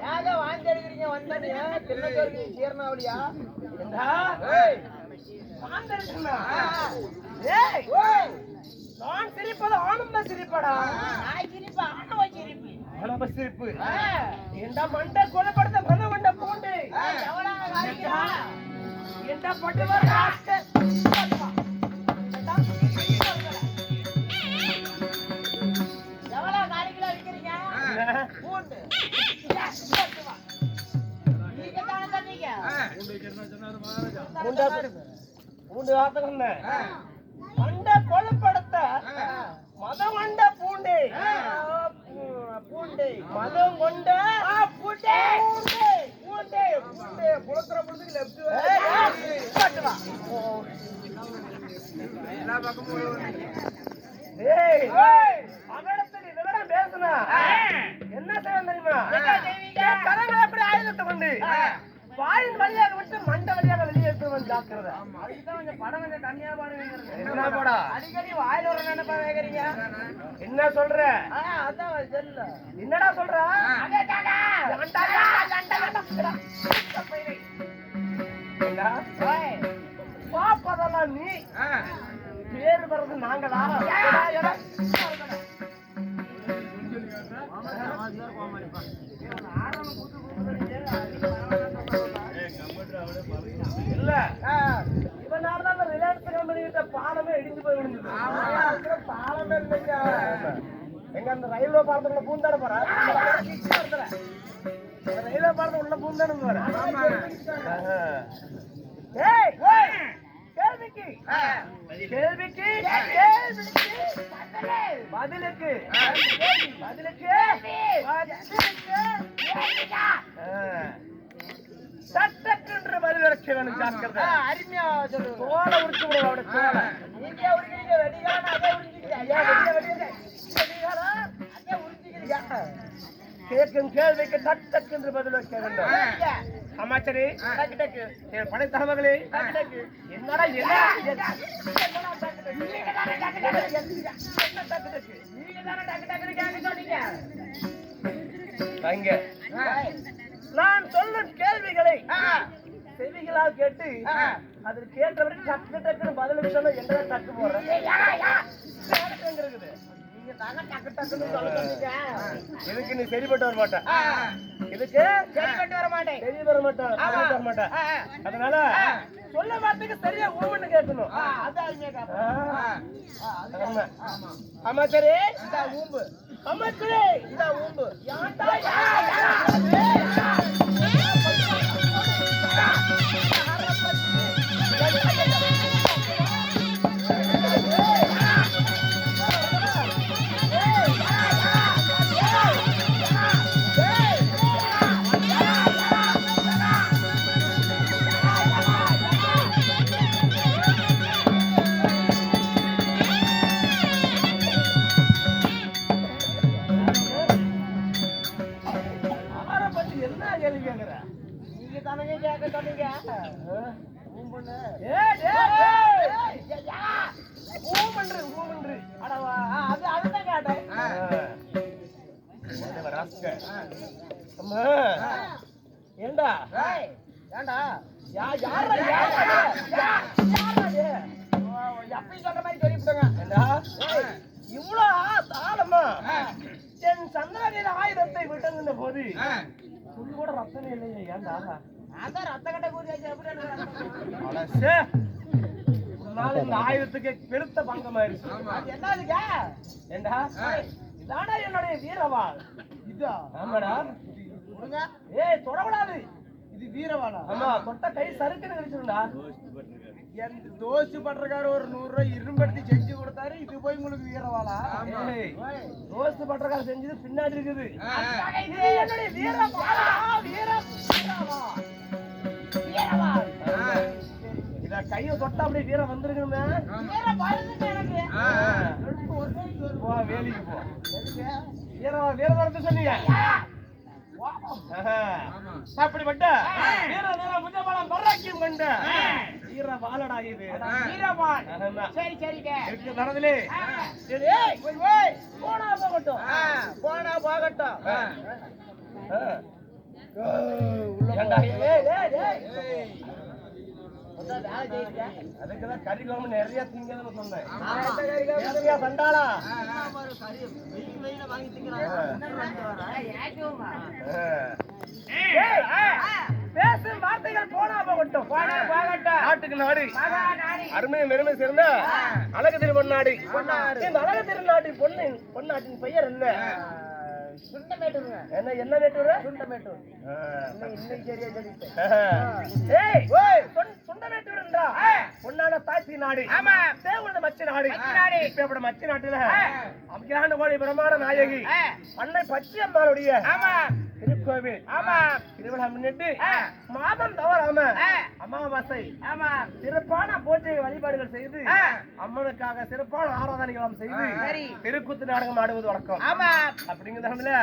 ஏங்க வாந்தி எடுக்கிறீங்க வந்தானே திருநெல்வேலி சீர்ணாவளியா நான் சிரிப்பது ஆனந்த சிரிப்படா சிரிப்பு ஆணவ சிரிப்பு ஆணவ சிரிப்பு எந்த மண்டை கொலைப்படுத்த மன மண்டை பூண்டு எந்த பட்டுவர் எவ்வளவு நாளைக்குள்ள விற்கிறீங்க பூண்டு நீங்க தானே தண்ணீங்க பூண்டு வார்த்தை மண்டை கொலைப்படுத்த மதமண்ட பூண்டு பூண்டு மதம் கொண்ட பூண்டு பூண்டு பூண்டு புலத்துற புலத்துக்கு லெஃப்ட் எல்லா பக்கமும் ஏய் அவடத்துல விவரம் பேசுனா என்ன செய்யணும் தெரியுமா கரங்களை எப்படி ஆயுதத்தை கொண்டு வாயின் வழியாக விட்டு மண்டை வழியாக வெளியே எடுத்து ஜாக்கிரதை அதுக்குதான் கொஞ்சம் படம் கொஞ்சம் கம்மியா பாருங்க அடிக்கடி வாயில் வர நினைப்பா வேகிறீங்க என்ன சொல்ற அதான் என்னடா சொல்ற பாப்பதெல்லாம் நீ பேரு வர்றது நாங்களா இல்ல இவனாலதான் ரிலையன்ஸ் கம்பெனி கிட்ட பாலமே இடிஞ்சு போய் விழுந்தது பாலமே இல்லைங்க எங்க அந்த ரயில்வே பாலத்துக்குள்ள பூந்தாட போற ரயில்வே பாலத்து உள்ள பூந்தாடு போற கேள்விக்கு கேள்விக்கு பதிலுக்கு பதிலுக்கு சட்டக்கென்று பதில் வரைக்க வேணும் ஜாக்கிரதை அருமையா சொல்லு தோலை உரிச்சு விடுவோம் அவட தோலை நீங்க உரிக்கிறீங்க வெடிகான அதே உரிஞ்சிக்கிறீங்க ஐயா வெடிகாரா அதே உரிஞ்சிக்கிறீங்க கேட்கும் கேள்விக்கு டக்கு பதில் வைக்க வேண்டும் அமைச்சரே டக்கு டக்கு படை தலைவர்களே டக்கு டக்கு என்னடா என்ன நான் சொல்லும் கேள்விகளை செவிகளால் கேட்டு அதில் கேட்டவரை டக்கு டக்குன்னு பதிலுக்கு சொன்ன என்ன டக்கு போடுறேன் இதுக்கு நீ சரிபட்டு வர மாட்டேன் இதுக்கு சரிபட்டு வர மாட்டேன் சரி வர மாட்டேன் வர மாட்டேன் அதனால சொல்ல வார்த்தைக்கு சரியா ஊமன்னு கேட்கணும் அமைச்சரே இந்த ஊம்பு அமைச்சரே இந்த ஊம்பு ஏண்டா ஏண்டா எப்பயும் சொல்ற மாதிரி சொல்லிவிட்டாங்க ஏண்டா இவ்வளவு தாளமா என் சந்திரனின் ஆயுதத்தை விட்டுங்கிற போது துளி கூட ரத்தமே இல்லையே ஏண்டா அதான் ரத்த கட்ட கூறி இந்த ஆயுதத்துக்கு பெருத்த பங்கமாயிருச்சு என்னதுங்க ஏண்டா இதாடா என்னுடைய வீரவாள் இதா ஆமாடா ஏய் தொடக்கூடாது இது வீரவாளா ஆமா தொட்ட கை சறுக்குன்னு கழிச்சிருந்தா என் தோசு பண்றக்கார ஒரு 100 ரூபாய் இரும்படுத்தி செஞ்சு கொடுத்தாரு இது போய் உங்களுக்கு வீரவாளா தோசு பண்றக்கார செஞ்சது பின்னாடி இருக்குது என்னுடைய வீரவாளா வீரவாள் இத கையை தொட்டா அப்படியே வீரம் வந்துருக்கணுமே வேலைக்கு போ வீரவாளத்தை சொன்னீங்க அப்படிப்பட்ட வீர வீர முஜபாலம் பராக்கியம் கண்ட வீர வாழடா இது. வீரவாள். ஆமா. சரி சரிங்க. இருக்கு தரதுலே. ஏய் ஓய் போனா போகட்டும். போனா போகட்டும். ஏண்டா ஏய் அதான் வேலை செய்யுங்க. அதுக்குதான் கறி குழம்பு நிறைய திங்கன்னு சொன்னேன். நிறைய சண்டாளா வாங்கி திங்கிறாங்க. பேசும் வார்த்தைகள் போனா போகட்டும். போனா போகட்டும். நாட்டுக்கு நாடு அருமை பெருமை சேர்ந்த அழகு திருநாடு. இந்த அழகு திருநாட்டு பொன்னாட்டின் பெயர் என்ன? சுண்டமேட்டூருங்க. என்ன வேட்டூர்? சுண்டமேட்டூர். இன்னைக்கு சரியா சொல்லிட்டேன். சுண்டமேட்டூர் என்றா பொன்னான தாய்ச்சி நாடு. ஆமா. தேவனது மச்ச நாடு. இப்ப மச்ச நாட்டுல அபிராண்ட கோடி பிரமாண நாயகி அன்னை பச்சை அம்மாளுடைய திருக்கோவில் திருவிழா முன்னிட்டு மாதம் தவறாம அமாவாசை சிறப்பான பூஜை வழிபாடுகள் செய்து அம்மனுக்காக சிறப்பான ஆராதனைகளும் செய்து திருக்கூத்து நாடகம் ஆடுவது வழக்கம். அப்படிங்கிறதுல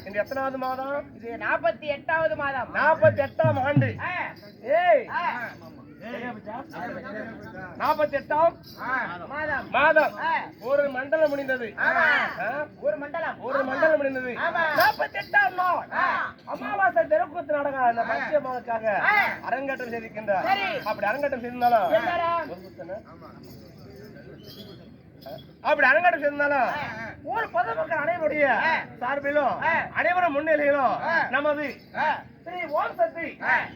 இந்த எத்தனாவது மாதம்? இது 48வது மாதம். 48ஆம் ஆண்டு. 48ஆம் மாதம் ஒரு மண்டலம் முடிந்தது. ஒரு மண்டலம் முடிந்தது. 48ஆம் நாள் அமாவாசை தெருக்கூத்து நாடகம் அந்த பச்சை அம்மாவுக்காக அரங்கேற்றம் செய்திருக்கின்றார். அப்படி அரங்கேற்றம் செய்திருந்தாலும் ஊர் பொதுமக்கள் அனைவருடைய சார்பிலும் அனைவரும் முன்னிலையிலும் நமது ஸ்ரீ ஓம் சக்தி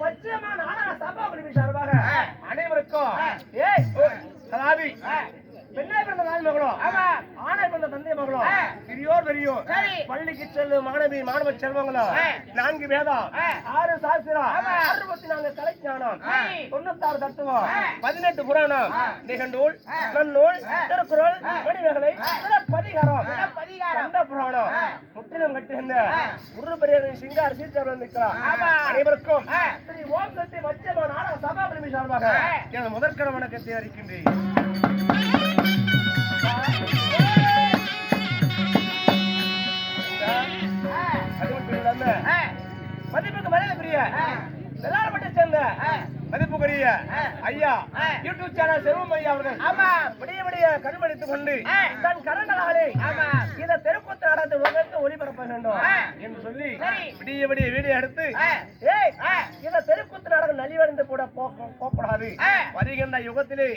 பச்சையம்மா நாடக சபா குழுவின் சார்பாக அனைவருக்கும் கலாவி பெண்ணை பிறந்த தாய் மகளோ ஆணை பிறந்த தந்தை மகளோ பெரியோர் பெரியோர் பள்ளிக்கு செல்லும் மாணவ செல்வங்களோ 4 வேதம் 6 சாஸ்திரம் 64 கலைஞானம் 96 தத்துவம் 18 புராணம் நிகண்டூல் நன்னூல் திருக்குறள் மணிமேகலை பதிகாரம் கந்த புராணம் முற்றிலும் கட்டுகின்ற உருப்பெரிய சிங்கார் சீச்சர் நிற்கிறார். அனைவருக்கும் ஸ்ரீ ஓம் சக்தி பச்சையம்மா நாடக சபா குழுவின் சார்பாக எனது முதற்கட வணக்கத்தை அறிக்கின்றேன். மதிப்புக்கு மரியாதைக்குரிய வெள்ளாளப்பட்டை சேர்ந்த மதிப்புக்குரிய ஐயா யூடியூப் சேனல் செல்வம் ஐயா அவர்கள் விடிய கண்மணித்துக் கொண்டு தன் கரங்களாலே இத தெருக்கூத்து நாடகத்தை உலகத்து ஒளிபரப்ப வேண்டும் என்று சொல்லி விடிய வீடியோ எடுத்து இத தெருக்கூத்து நாடகம் நலிவடைந்து கூட போகக்கூடாது. வருகின்ற யுகத்திலே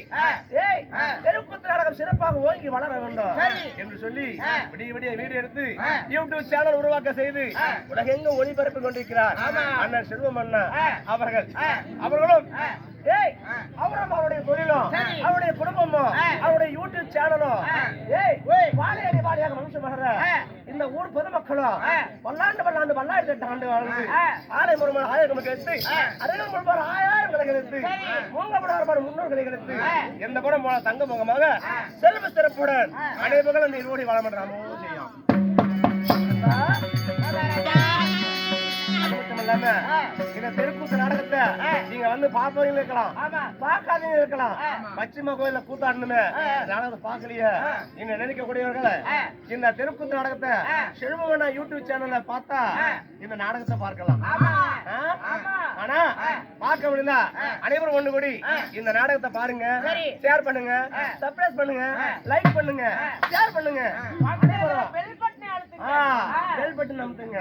தெருக்கூத்து நாடகம் சிறப்பாக ஓங்கி வளர வேண்டும் என்று சொல்லி விடிய வீடியோ எடுத்து யூடியூப் சேனல் உருவாக்க செய்து உலகெங்கும் ஒளிபரப்பிக் கொண்டிருக்கிறார் அண்ணன் செல்வம் அண்ணா அவர்களும் அவரும் அவருடைய தொழிலும் அவருடைய குடும்பமும் அவருடைய யூடியூப் சேனலும் வாழையடி மனுஷன் வர்ற இந்த ஊர் பொதுமக்களும் பல்லாண்டு 18 ஆண்டு வாழ்ந்து ஆலை முருமன் 1000 எடுத்து அதிலும் முழுப்பார் 1000 எடுத்து மூங்கப்படார் 300 எடுத்து எந்த படம் போல தங்க முகமாக செல்வ சிறப்புடன் அனைவரும் இந்த இருவோடி வளம் என்றாமோ செய்யும். இந்த தெருக்கூத்து நாடகத்தை நீங்க வந்து பாப்பவங்க இருக்கலாம், பாக்காதீங்க இருக்கலாம். பச்சிமா கோயில கூத்தாடணுமே நாடகத்தை பாக்கலையே நீங்க நினைக்கக்கூடியவர்களை இந்த தெருக்கூத்து நாடகத்தை செல்வமண்ணா யூடியூப் சேனல்ல பார்த்தா இந்த நாடகத்தை பார்க்கலாம். ஆனா பார்க்க முடியல அனைவரும் ஒண்ணு கூடி இந்த நாடகத்தை பாருங்க, ஷேர் பண்ணுங்க, சப்ஸ்கிரைப் பண்ணுங்க, லைக் பண்ணுங்க, ஷேர் பண்ணுங்க, பெல் பட்டன் அமுத்துங்க.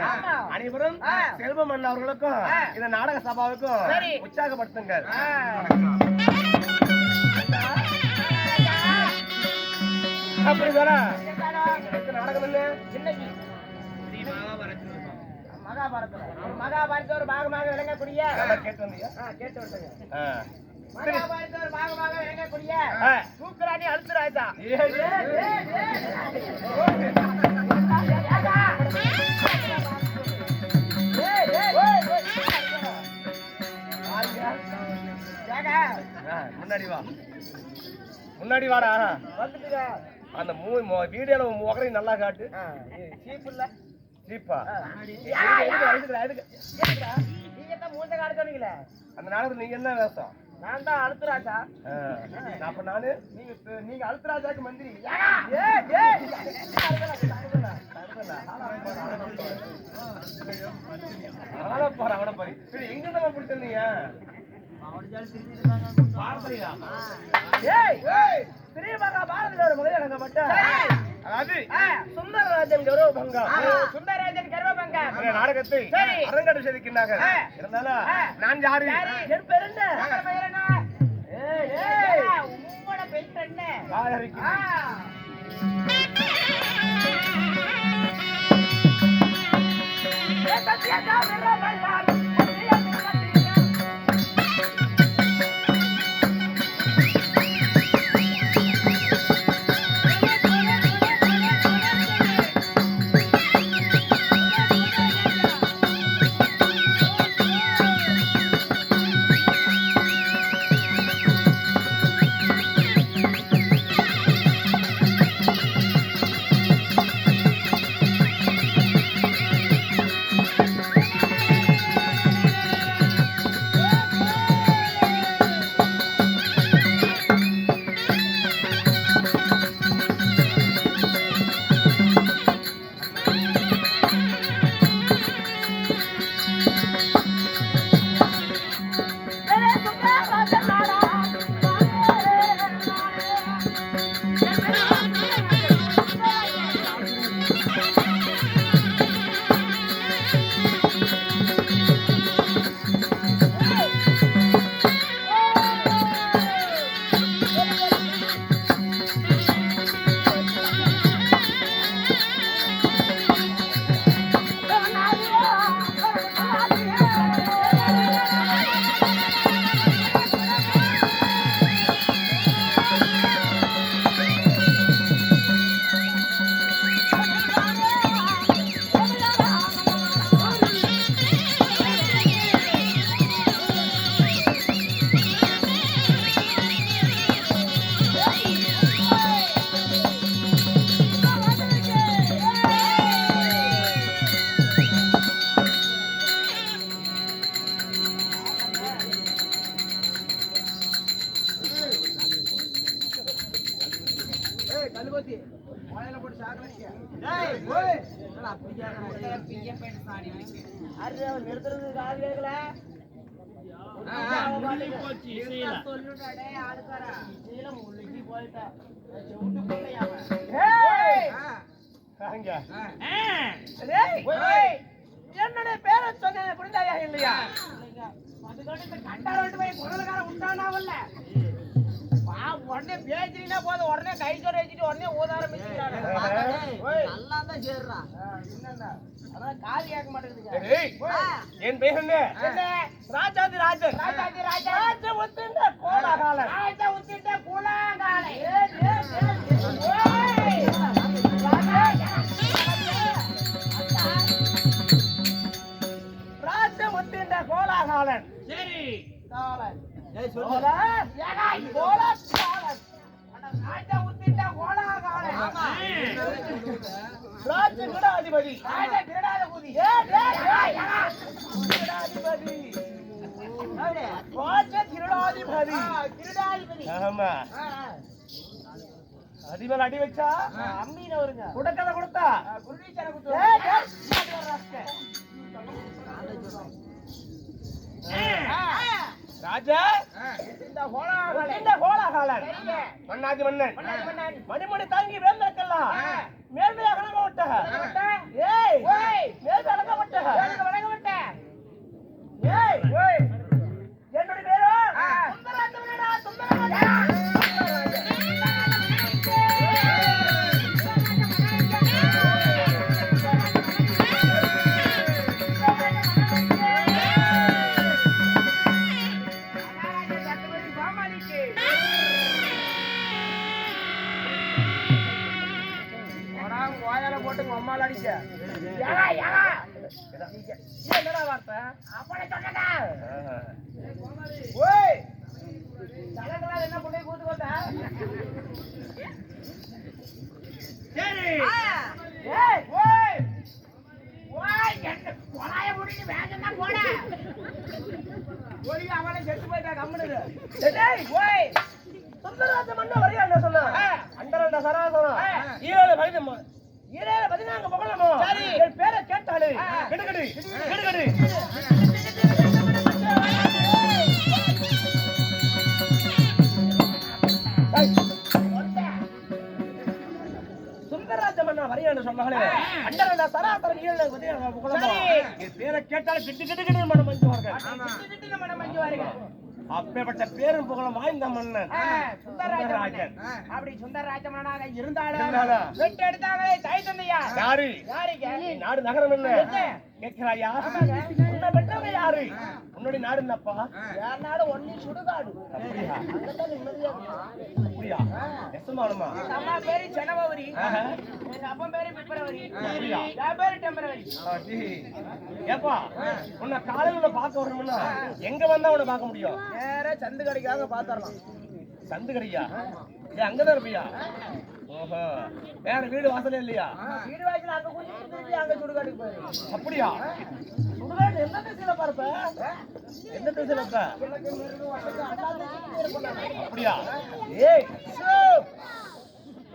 அனைவரும் செல்வம் அண்ணா அவர்களுக்கும் இந்த நாடக சபாவுக்கும் உற்சாகப்படுத்துங்க. அப்படி வர நாடகம் என்ன? மகாபாரத ஒரு பாகமாக விளங்கக்கூடிய கேட்டு வந்தீங்க? கேட்டு வந்தீங்க. மகாபாரத ஒரு பாகமாக விளங்கக்கூடிய சூக்கராணி அழுத்துராஜா முன்னாடி வாடா. அந்த வீடியோல முகரையும் நல்லா காட்டு. அந்த நாடகத்துல நீங்க என்ன வேஷம்? நான் தான் அழுத்துராஜா. அப்ப நானு நீங்க அழுத்துராஜாக்கு மந்திரி. எங்க நம்ம பிடிச்சிருந்தீங்க? பாரதியா? ஏய் ஸ்ரீ மகாபாரதில ஒரு மகன் அடங்கப்பட்ட அதாவது சுந்தரராஜன் கௌரவ பங்கம். சுந்தரராஜன் கர்வபங்கம் அந்த நாடகத்தை சரி. அரங்கேற்றம் செய்திருக்கின்றார்கள். இருந்தாலும் நான் யாரு? என் பேர் என்ன? உம்மோட பெண் என்ன? யாருக்கு? என்னுடைய பேரை சொன்ன புரிந்தாயா இல்லையா? உடனே பேசினா போதும், உடனே கை சொல் வச்சுட்டு உடனே ஊத ஆரம்பிச்சுக்கிறாங்க. அதான் காது கேட்க மாட்டேங்குது. என் பேர் என்ன? ராஜாதி ராஜன். ராஜாதி ராஜா. ராஜ உத்திண்ட கோலாகாலன். ராஜா உத்திட்ட கூழாங்காலை. ராஜ உத்திண்ட கோலாகாலன். சரி. காலன். ராஜா உத்திட்ட கோலாகாலை. ராஜ கிரடாதிபதி. ராஜா கிரடாதிபதி. கிரடாதிபதி. ராஜ கிரடாதிபதி. கிரடாதிபதி. ஆமா. அடிமேல அடி வச்சா அம்மீன வருங்க. குடக்கதை கொடுத்தா குருடீச்சர குத்து. ராஜா இந்த கோலாகாலை. இந்த கோலாகாலன். சரிங்க. மன்னாதி மன்னன். மன்னன். மணிமணி தாங்கி வேந்தருக்கெல்லாம் மேல்மையாக வணங்கப்பட்ட. ஏய் ஓய். மேல் வணங்கப்பட்ட. எனக்கு வணங்கப்பட்ட. ஏய் ஓய். என்னுடைய பேரு சுந்தரராஜனடா. சுந்தரராஜன். போட்டு அம்மால அடிக்க. என்னடா வார்த்தை? அப்படி சொன்னடா. ஓய் தலைகளா என்ன பண்ணி கூத்து போட்டா? சரி. ஏய் ஓய். ஓய் என்ன கொலைய முடிஞ்சு வேகமா போட. ஓடி அவளை செத்து போய்டா கம்முனு. டேய் ஓய். சுந்தரராஜ மன்ன வரியா என்ன சொன்னா? அண்டரண்ட சராசரம். ஈரேழு பதினமோ. ஈரேழு 14 பகலமோ. சரி. என் பேரை கேட்டாலே கிடுகிடு கிடுகிடு. என்று சொன்னாலே அண்டரண்ட சராசர நீல உதய புகழமா என் பேரை கேட்டால் கிட்டு கிட்டு கிட்டு மனம் மஞ்சுவார்கள் அப்பேற்பட்ட பேரும் புகழும் வாய்ந்த மன்னன் சுந்தரராஜன். அப்படி சுந்தரராஜ மன்னனாக இருந்தாலும் வெட்டு எடுத்தாங்களே தாய் தந்தையா யாரு நாடு நகரம் என்ன கேட்கிறாயா? உன்னை பெற்றவங்க யாரு? உன்னுடைய நாடு என்னப்பா? என் நாடு ஒன்னி சுடுகாடு. அப்படியா? அப்படியா? எசமானமா? அம்மா பேரு ஜனவரி, எங்க அப்பா பேரு பிப்ரவரி, என் பேரு டெம்பரவரி. ஏப்பா உன்னை காலையில பார்க்க வரணும்னா எங்க வந்தா உன்னை பார்க்க முடியும்? நேரா சந்து கடைக்காக பாத்துறலாம். சந்து கடையா? ஏன் அங்கதான் இருப்பியா? ஓஹோ, வேற வீடு வாசலே இல்லையா? வீடு வாய்க்கல அங்க குடிச்சிட்டு அங்க சுடுகாட்டுக்கு போயிரு. அப்படியா? சுடுகாடு எந்த திசையில பார்ப்ப? எந்த திசையில இருப்ப? அப்படியா? ஏய்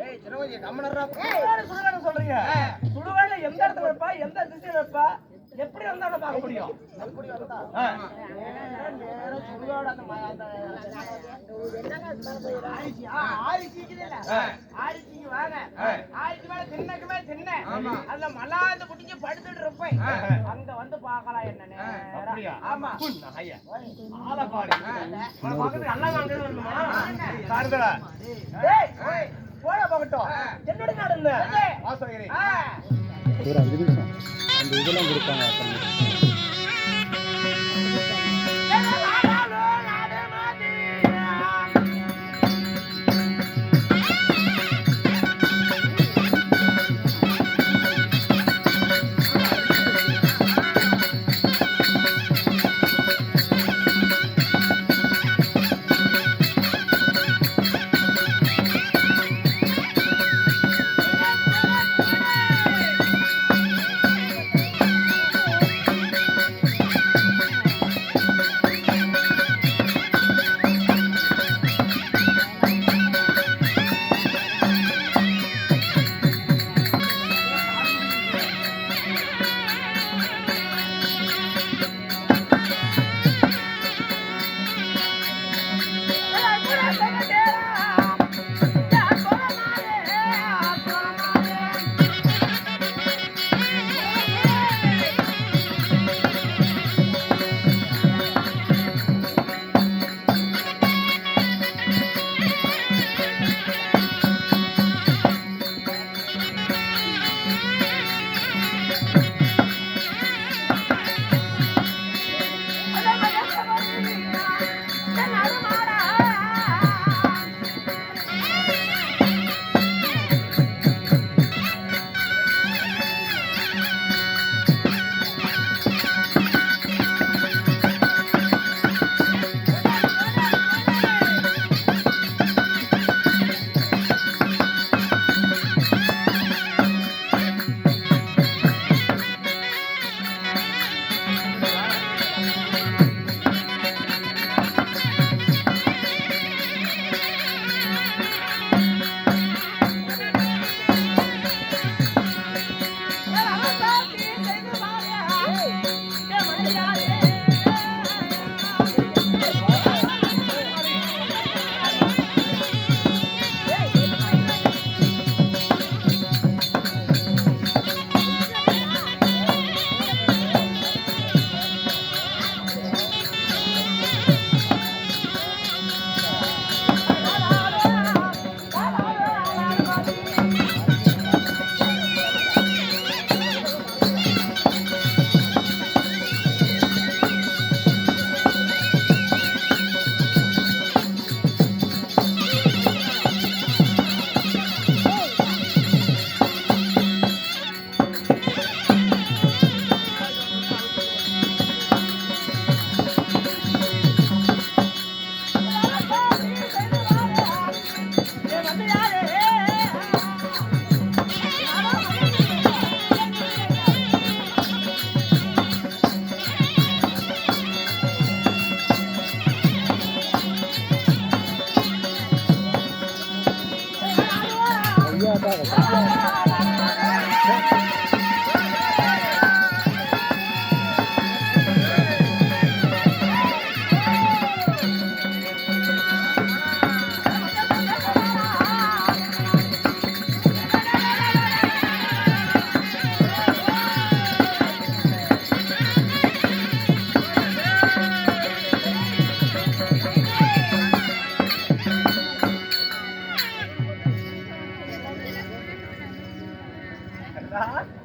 ஏய் ஜனவரி கம்மனறா. சுடுகாடு சொல்றீங்க? சுடுகாடு எந்த இடத்துல இருப்பா? எந்த திசையில இருப்பா? எப்படி வந்தா நம்ம பார்க்க முடியும்? அப்படி வந்தா நேரா சுடுகாடு அந்த ஆரிச்சிக்கு வாங்க. ஆரிச்சி மேல சின்னக்கு மேல சின்ன அதுல மலாந்து குடிச்சு படுத்துட்டு இருப்பேன். அங்க வந்து பார்க்கலாம் என்ன. அப்படியா? ஆமா. ஐயா ஆலப்பாடி பக்கத்துல எல்லாம் அங்க வரணுமா? சாரதா டேய் போட போகட்டும். என்னோட நாடு என்ன? வாசகரே ஒரு 5 நிமிஷம் அந்த இதெல்லாம் கொடுப்பாங்க.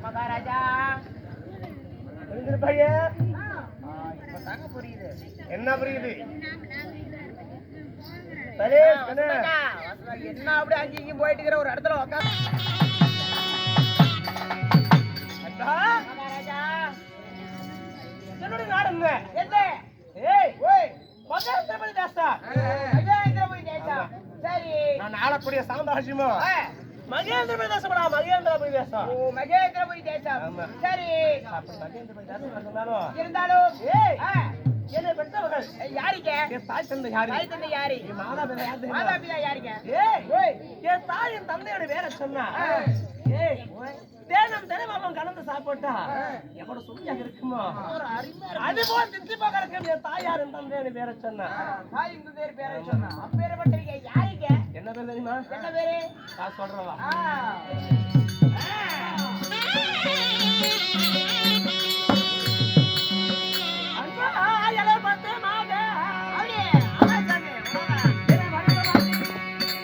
மகாராஜா புரிஞ்சிருப்பாங்க. இப்ப தாங்க புரியுது. என்ன புரியுது? சரி கண்ணு. வசந்தக்கா, வசந்தா, என்ன அப்படி அங்கேயும் இங்கேயும் போயிட்டு இருக்கிற ஒரு இடத்துல உட்காந்து அக்கா, மகாராஜா என்னுடைய நாடு என்ன? என்ன ஏய் ஓய் மகேந்திரபதி தேசம். மகேந்திரபுரி தேசம். சரி நான் ஆளக்கூடிய சாம்ராஜ்யமோ ஆ, மகேந்திரபதி தேசம்டா, மகேந்திரபதி தேசம். ஓ மகேந்திரபுரி தேசம். ஆமா. சரி அப்ப மகேந்திரபதி தேசம் இருந்தாலும் இருந்தாலும் ஏய் ஆ, என்னை பெற்றவர்கள் யாருங்க என் தாய் தந்தை யாரு? தாய் தந்தை யாரு? என் மாதா பிதா யாரு தெரியுமா? மாதா பிதா யாருங்க? ஏய் ஓய் என் தாய் என் தந்தையோட வேற சொன்னா ஆ. ஏய் தேனம் தினமும் கலந்து சாப்பிட்டா எவ்வளவு சுவையாக இருக்குமோ ஒரு அருமையா அது போல் தித்திப்பாக இருக்கும். என் தாய் யாரு என் தந்தையோட வேற சொன்னா தாய் இந்த பேர் பேரை சொன்னா அப்பேற்பட்டவங்க யாருங்க? என்ன பேர் தெரியுமா? என்ன பேரு? நான் சொல்றவா ஆ. அன்பா எலை பத்தமாக அப்படியே ஆமா சாமி, ஆமா. ஏய்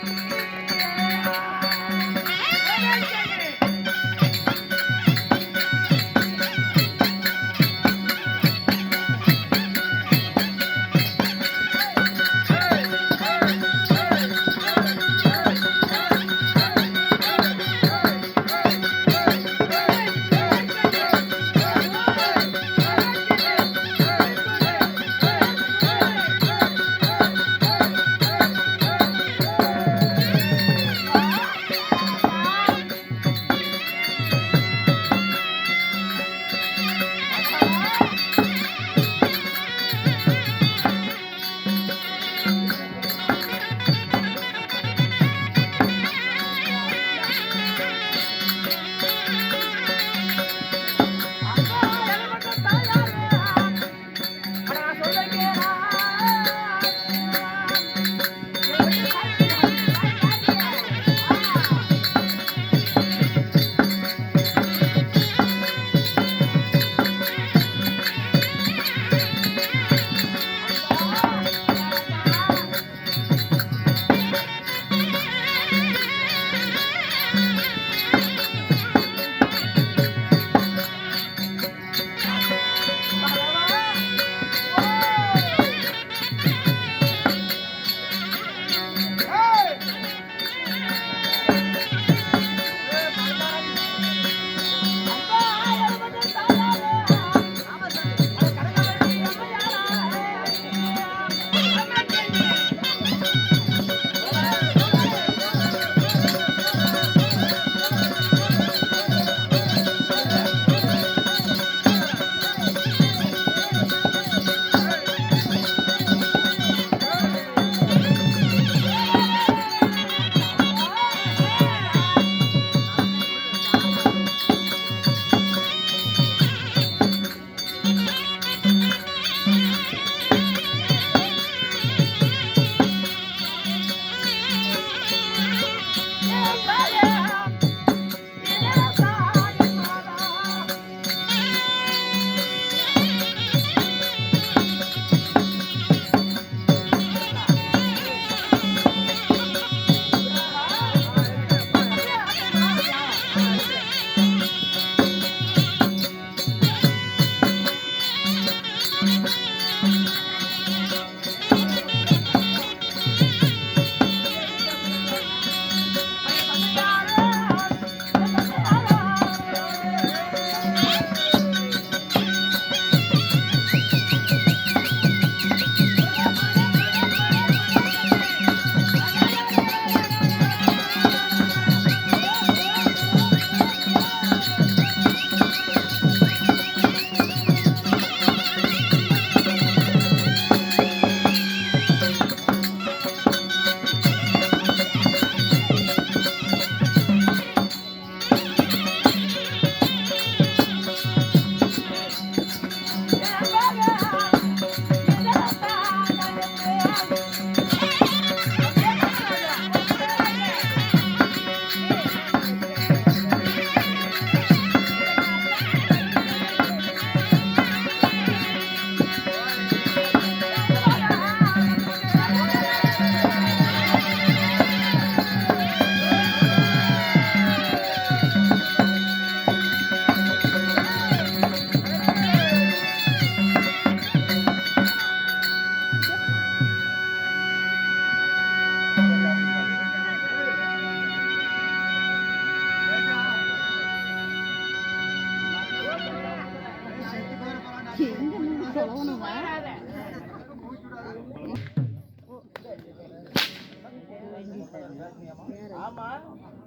ஆமா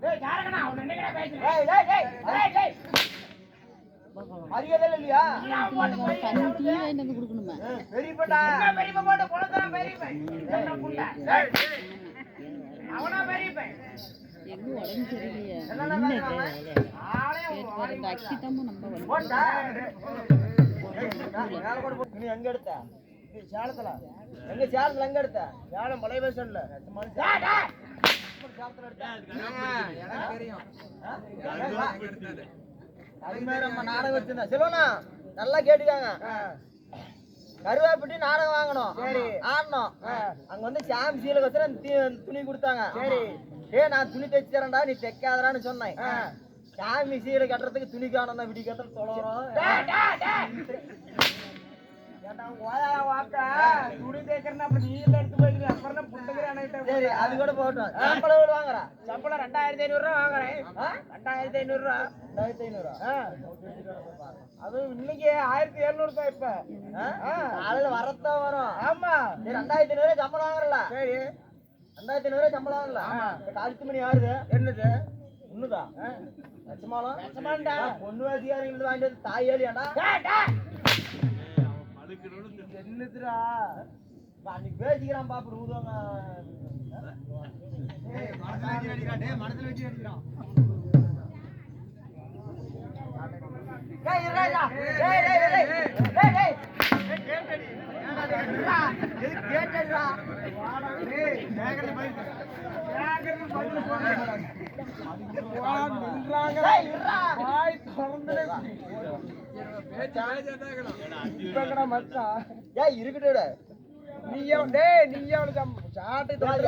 டேய் யாரங்கடா அவன் என்னங்கடா பேசுற டேய் டேய் டேய் டேய் டேய் மரியாதை இல்லையா பெரியப்படா பெரியப்ப போட்டு குளத்தரம் பெரியப்ப என்ன புள்ள டேய் அவனா பெரியப்ப எங்க உடம்பு சரியில்லையா போட்டா நீ எங்க எடுத்த சேலத்துல எங்க சேலத்துல எங்க எடுத்த சேலம் பழைய பேசல நாடகம் வச்சிருந்தா செல்வனா நல்லா கேட்டுக்காங்க கருவாப்பட்டி நாடகம் வாங்கணும் சரி ஆடணும் அங்க வந்து சாமி சீல வச்சு துணி கொடுத்தாங்க சரி நான் துணி தைச்சு தரேன்டா நீ தைக்காதடான்னு சொன்னேன் சாமி சீலை கட்டுறதுக்கு துணி காணும் விடி கட்டுற தொலைறோம் துணி தைக்கிறேன் அப்ப நீ எடுத்து போயிருக்க அப்புறம் புட்டுக்கிறேன் சரி அது கூட போட்டோம் சம்பளம் வாங்குறா சம்பளம் 2500 ரூபா வாங்குறேன் 2500 ரூபா 2500 அது இன்னைக்கு 1700 தான் இப்ப காலையில வரத்தான் வரும் ஆமா 2500 சம்பளம் வாங்குறல சரி 2500 சம்பளம் வாங்கல காலத்து மணி ஆறுது என்னது ஒண்ணுதான் லட்சமாண்டா பொண்ணு வாசியாரிங்க வாங்கிட்டு தாய் ஏலியாண்டா என்னதுடா அன்னைக்கு பேசிக்கிறான் பாப்பு ஊதுவாங்க மனசுல வச்சு அடிக்கிறான்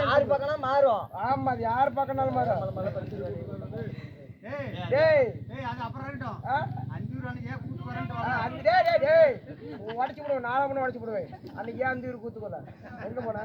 யாரு பக்கம் மாறும் ஆமா அது யாரு பக்கம்னாலும் மாறும் உடச்சு விடுவேன் 4 மணி உடச்சு விடுவேன் அன்னைக்கு ஏன் 5 கூத்துக்கோல எங்க போன